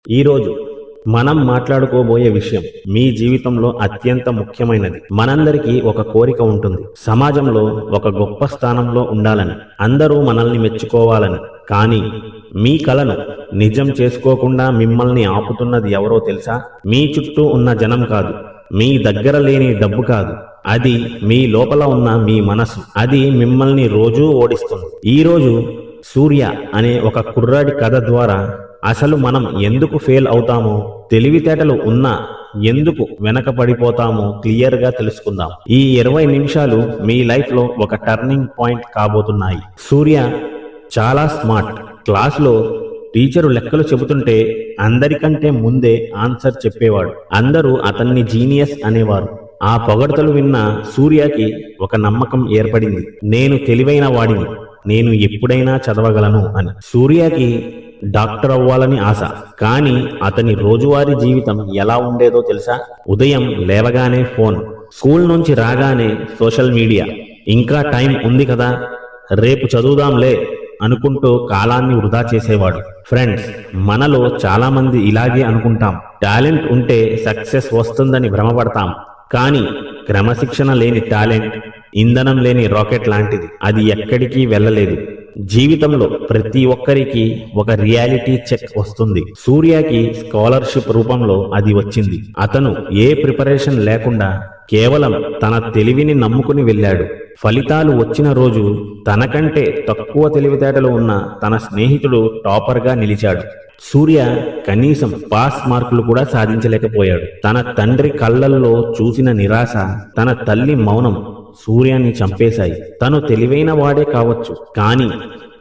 ఈరోజు మనం మాట్లాడుకోబోయే విషయం మీ జీవితంలో అత్యంత ముఖ్యమైనది. మనందరికీ ఒక కోరిక ఉంటుంది, సమాజంలో ఒక గొప్ప స్థానంలో ఉండాలని, అందరూ మనల్ని మెచ్చుకోవాలని. కానీ మీ కలను నిజం చేసుకోకుండా మిమ్మల్ని ఆపుతున్నది ఎవరో తెలుసా? మీ చుట్టూ ఉన్న జనం కాదు, మీ దగ్గర లేని డబ్బు కాదు, అది మీ లోపల ఉన్న మీ మనసు. అది మిమ్మల్ని రోజూ ఓడిస్తుంది. ఈరోజు సూర్య అనే ఒక కుర్రాడి కథ ద్వారా అసలు మనం ఎందుకు ఫెయిల్ అవుతామో, తెలివితేటలు ఉన్నా ఎందుకు వెనకబడిపోతామో క్లియర్గా తెలుసుకుందాం. ఈ 20 నిమిషాలు మీ లైఫ్లో ఒక టర్నింగ్ పాయింట్ కాబోతున్నాయి. సూర్య చాలా స్మార్ట్. క్లాస్లో టీచరు లెక్కలు చెబుతుంటే అందరికంటే ముందే ఆన్సర్ చెప్పేవాడు. అందరూ అతన్ని జీనియస్ అనేవారు. ఆ పొగడ్తలు విన్న సూర్యకి ఒక నమ్మకం ఏర్పడింది. నేను తెలివైన వాడిని, నేను ఎప్పుడైనా చదవగలను అని. సూర్యకి డాక్టర్ అవ్వాలని ఆశ. కానీ అతని రోజువారీ జీవితం ఎలా ఉండేదో తెలుసా? ఉదయం లేవగానే ఫోన్, స్కూల్ నుంచి రాగానే సోషల్ మీడియా, ఇంకా టైం ఉంది కదా, రేపు చదువుదాంలే అనుకుంటూ కాలాన్ని వృధా చేసేవాడు. ఫ్రెండ్స్, మనలో చాలా మంది ఇలాగే అనుకుంటాం. టాలెంట్ ఉంటే సక్సెస్ వస్తుందని భ్రమపడతాం. కానీ క్రమశిక్షణ లేని టాలెంట్ ఇంధనం లేని రాకెట్ లాంటిది. అది ఎక్కడికి వెళ్ళలేదు. జీవితంలో ప్రతి ఒక్కరికి ఒక రియాలిటీ చెక్ వస్తుంది. సూర్యకి స్కాలర్షిప్ రూపంలో అది వచ్చింది. అతను ఏ ప్రిపరేషన్ లేకుండా కేవలం తన తెలివిని నమ్ముకుని వెళ్ళాడు. ఫలితాలు వచ్చిన రోజు తనకంటే తక్కువ తెలివితేటలు ఉన్న తన స్నేహితుడు టాపర్గా నిలిచాడు. సూర్య కనీసం పాస్ మార్కులు కూడా సాధించలేకపోయాడు. తన తండ్రి కళ్ళల్లో చూసిన నిరాశ, తన తల్లి మౌనం సూర్యాన్ని చంపేశాయి. తను తెలివైన వాడే కావచ్చు, కానీ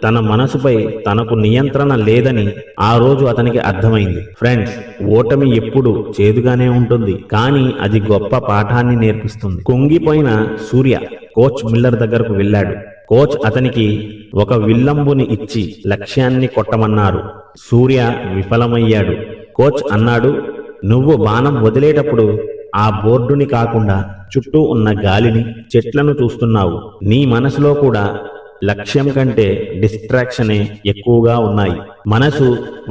తన మనసుపై తనకు నియంత్రణ లేదని ఆ రోజు అతనికి అర్థమైంది. ఫ్రెండ్స్, ఓటమి ఎప్పుడు చేదుగానే ఉంటుంది, కానీ అది గొప్ప పాఠాన్ని నేర్పిస్తుంది. కుంగిపోయిన సూర్య కోచ్ మిల్లర్ దగ్గరకు వెళ్ళాడు. కోచ్ అతనికి ఒక విల్లంబుని ఇచ్చి లక్ష్యాన్ని కొట్టమన్నారు. సూర్య విఫలమయ్యాడు. కోచ్ అన్నాడు, నువ్వు బాణం వదిలేటప్పుడు ఆ బోర్డుని కాకుండా చుట్టూ ఉన్న గాలిని, చెట్లను చూస్తున్నావు. నీ మనసులో కూడా లక్ష్యం కంటే డిస్ట్రాక్షనే ఎక్కువగా ఉన్నాయి. మనసు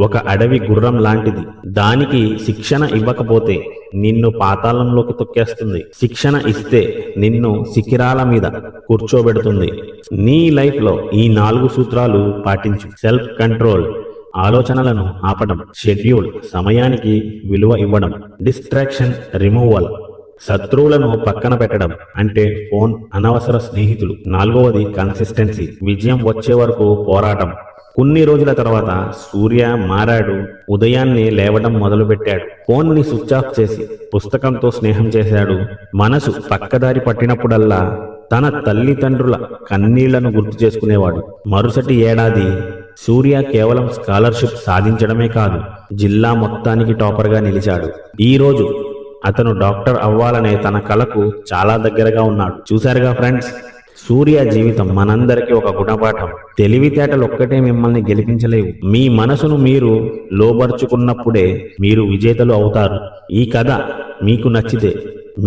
ఒక అడవి గుర్రం లాంటిది. దానికి శిక్షణ ఇవ్వకపోతే నిన్ను పాతాళంలోకి తొక్కేస్తుంది. శిక్షణ ఇస్తే నిన్ను శిఖరాల మీద కూర్చోబెడుతుంది. నీ లైఫ్లో ఈ 4 సూత్రాలు పాటించు. సెల్ఫ్ కంట్రోల్, ఆలోచనలను ఆపడం. షెడ్యూల్, సమయానికి విలువ ఇవ్వడం. డిస్ట్రాక్షన్ రిమూవల్, శత్రువులను పక్కన పెట్టడం, అంటే ఫోన్, అనవసర స్నేహితులు. 4వది కన్సిస్టెన్సీ, విజయం వచ్చే వరకు పోరాటం. కొన్ని రోజుల తర్వాత సూర్య మారాడు. ఉదయాన్నే లేవడం మొదలుపెట్టాడు. ఫోన్ని స్విచ్ ఆఫ్ చేసి పుస్తకంతో స్నేహం చేశాడు. మనసు పక్కదారి పట్టినప్పుడల్లా తన తల్లిదండ్రుల కన్నీళ్లను గుర్తు చేసుకునేవాడు. మరుసటి ఏడాది సూర్య కేవలం స్కాలర్షిప్ సాధించడమే కాదు, జిల్లా మొత్తానికి టాపర్గా నిలిచాడు. ఈ రోజు అతను డాక్టర్ అవ్వాలనే తన కలకు చాలా దగ్గరగా ఉన్నాడు. చూశారుగా ఫ్రెండ్స్, సూర్య జీవితం మనందరికీ ఒక గుణపాఠం. తెలివితేటలు ఒక్కటే మిమ్మల్ని గెలిపించలేవు. మీ మనసును మీరు లోబర్చుకున్నప్పుడే మీరు విజేతలు అవుతారు. ఈ కథ మీకు నచ్చితే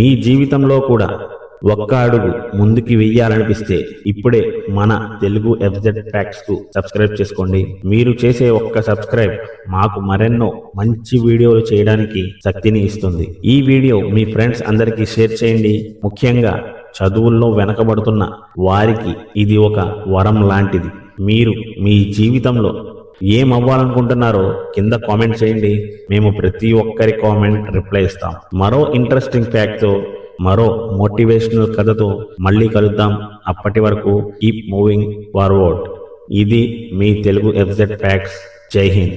మీ జీవితంలో కూడా ఒక్క అడుగు ముందుకి వెయ్యాలనిపిస్తే ఇప్పుడే మన తెలుగు FZ Facts కు సబ్స్క్రైబ్ చేసుకోండి. మీరు చేసే ఒక్క సబ్స్క్రైబ్ మాకు మరెన్నో మంచి వీడియోలు చేయడానికి శక్తిని ఇస్తుంది. ఈ వీడియో మీ ఫ్రెండ్స్ అందరికీ షేర్ చేయండి. ముఖ్యంగా చదువుల్లో వెనకబడుతున్న వారికి ఇది ఒక వరం లాంటిది. మీరు మీ జీవితంలో ఏమవ్వాలనుకుంటున్నారో కింద కామెంట్ చేయండి. మేము ప్రతి ఒక్కరి కామెంట్ రిప్లై ఇస్తాం. మరో ఇంట్రెస్టింగ్ ఫ్యాక్ట్తో, మరో మోటివేషనల్ కథతో మళ్ళీ కలుద్దాం. అప్పటి వరకు కీప్ మూవింగ్ ఫార్వర్డ్. ఇది మీ తెలుగు FZ Facts. జై హింద్.